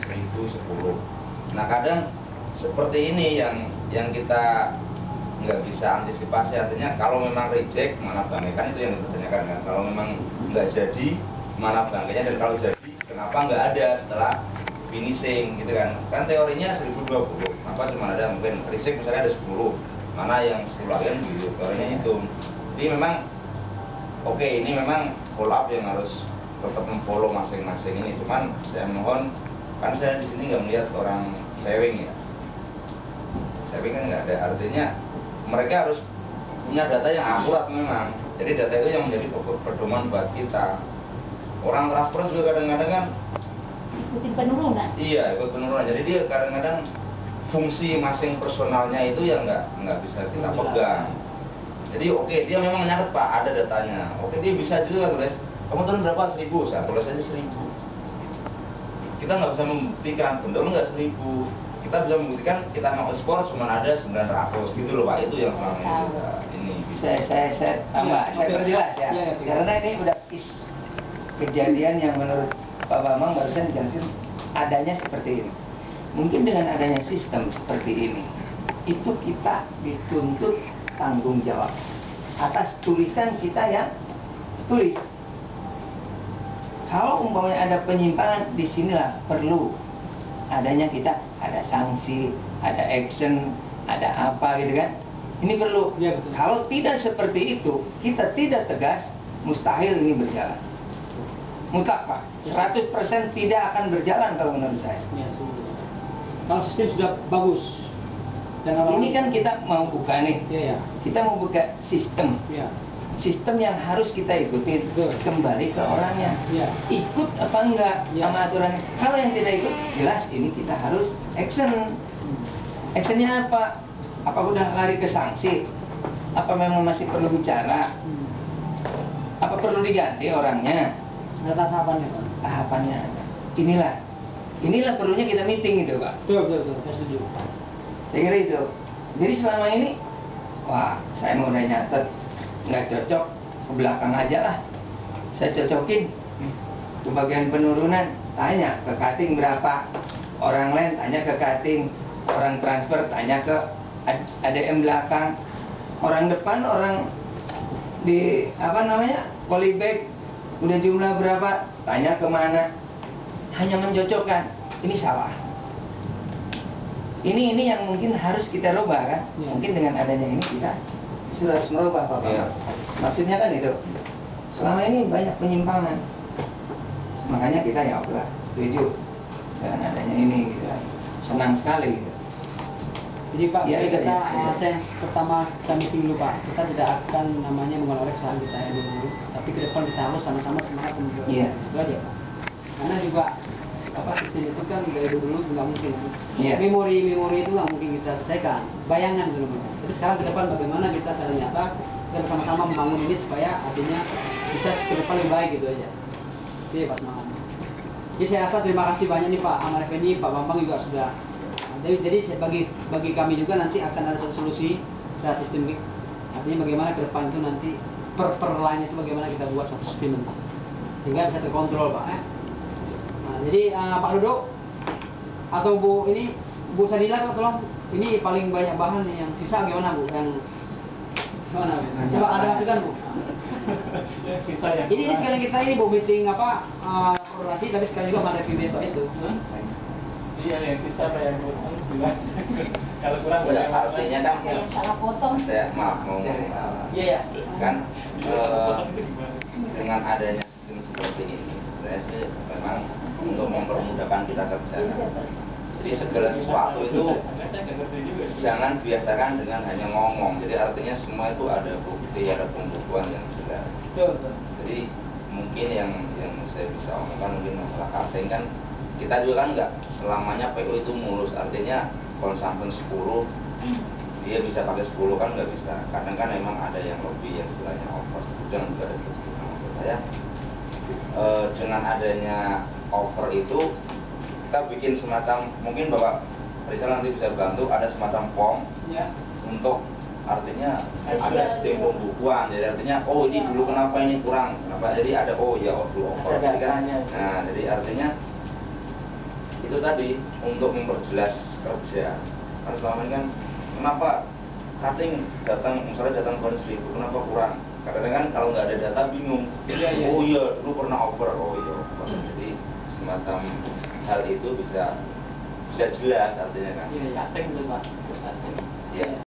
sampai 1010. Nah kadang seperti ini yang kita nggak bisa antisipasi, artinya kalau memang reject mana bangkai, kan itu yang dipertanyakan kan. Kalau memang nggak jadi mana bangkainya, dan kalau jadi kenapa nggak ada setelah finishing gitu kan. Kan teorinya 1020, kenapa cuma ada mungkin reject misalnya ada 10, mana yang 10 akhirnya gitu, teorinya itu. Jadi memang oke, ini memang follow up yang harus tetap memfollow masing-masing ini. Cuman saya mohon, kan saya di sini nggak melihat orang saving ya. Saving kan nggak ada, artinya mereka harus punya data yang akurat memang. Jadi data itu yang menjadi pedoman buat kita. Orang transfer juga kadang-kadang kan ikutin penurunan. Iya, ikut penurunan. Jadi dia kadang-kadang fungsi masing personalnya itu yang nggak bisa kita pegang. Jadi oke, dia memang menyatet Pak, ada datanya. Oke, dia bisa juga tulis, kamu turun berapa? 1000, saya tulis aja 1000. Kita nggak bisa membuktikan, benar nggak 1000. Kita bisa membuktikan kita mau ekspor cuma ada 900 gitu loh Pak. Itu yang selama ini bisa. Saya perjelas ya. Karena ini udah kejadian yang menurut Pak Bambang barusan dijelasin adanya seperti ini. Mungkin dengan adanya sistem seperti ini, itu kita dituntut tanggung jawab atas tulisan kita yang tulis. Kalau umpamanya ada penyimpangan, disinilah perlu adanya kita ada sanksi, ada action, ada apa gitu kan. Ini perlu. Ya, betul. Kalau tidak seperti itu, kita tidak tegas, mustahil ini berjalan. Mutlak Pak, 100% tidak akan berjalan kalau menurut saya. Ya, kalau sistem sudah bagus. Dan Ini kan kita mau buka nih, ya. kita mau buka sistem. Ya. Sistem yang harus kita ikutin, Betul. kembali ke orangnya. Ya. Ikut apa enggak Ya. sama aturan. Kalau yang tidak ikut, jelas ini kita harus action. Actionnya apa? Apa udah lari ke sanksi? Apa memang masih perlu bicara? Apa perlu diganti orangnya? Ada tahapannya Pak. Tahapannya ada. Inilah perlunya kita meeting gitu Pak. Betul. Saya setuju. Saya kira itu. Jadi selama ini, wah saya mau udah nyatet, nggak cocok, ke belakang aja lah. Saya cocokin ke bagian penurunan, tanya ke cutting berapa, orang lain tanya ke cutting, orang transfer tanya ke ADM belakang, orang depan, orang di apa namanya polybag udah jumlah berapa, tanya kemana, hanya mencocokkan. Ini salah. Ini yang mungkin harus kita rubah kan. Ya. Mungkin dengan adanya ini kita sudah harus merubah Pak. Ya. Maksudnya kan itu. Selama ini banyak penyimpangan. Makanya kita ya udah setuju dengan adanya ini gitu. Senang sekali gitu. Jadi Pak, Ya, kita iya. saya pertama kita meeting dulu Pak. Kita tidak akan namanya mengorek saham kita ya dulu. Tapi ke depan kita harus sama-sama semangat menjual. Iya. Itu aja Pak. Karena juga sistem itu kan dari dulu nggak mungkin. Iya. Memori itu nggak mungkin kita selesaikan. Bayangan dulu. Tapi sekarang ke depan bagaimana kita secara nyata kita bersama-sama membangun ini supaya artinya bisa ke depan lebih baik gitu aja. Iya Pak semangat. Jadi saya rasa terima kasih banyak nih Pak Amar Effendi, Pak Bambang juga sudah. Jadi bagi kami juga nanti akan ada satu solusi secara sistemik. Artinya bagaimana ke depan itu nanti per line itu bagaimana kita buat satu sistem nanti sehingga bisa terkontrol Pak. Nah, jadi Pak Dodo atau Bu Sadila Pak tolong, ini paling banyak bahan yang sisa gimana Bu? Yang gimana Bu? Coba ada masukan Bu. Sisa yang Ini sekalian kita ini Bu meeting koordinasi tapi sekali juga ada review besok itu. Iya, yang sisa apa yang kurang juga. Kalau kurang Ya, artinya kan Yang salah potong. saya maaf mau ngomong Iya. kan dengan adanya sistem seperti ini sebenarnya sih memang untuk mempermudahkan kita kerja. Jadi segala sesuatu itu jangan biasakan dengan hanya ngomong. Jadi artinya semua itu ada bukti, ada pembuktian yang jelas. Betul. Jadi mungkin yang saya bisa omongkan mungkin masalah cutting kan, kita juga kan nggak selamanya PO itu mulus, artinya konsumen 10 dia bisa pakai 10 kan nggak bisa. Kadang kan memang ada yang lebih, yang istilahnya over, dan juga ada seperti itu. Maksud saya dengan adanya over itu kita bikin semacam, mungkin Bapak Rizal nanti bisa bantu, ada semacam form Ya. untuk artinya ada sistem pembukuan. Jadi artinya oh ini dulu kenapa ini kurang, kenapa, jadi ada oh ya dulu over. Jadi kan, nah jadi artinya itu tadi untuk memperjelas kerja. Kan selama ini kan kenapa cutting datang, misalnya datang bukan 1000, kenapa kurang? Kadang-kadang kan kalau nggak ada data bingung. Iya, iya. Oh iya, dulu pernah over, oh iya over. Jadi semacam hal itu bisa jelas artinya kan. Iya, iya. Cutting tuh Pak, cutting. Iya.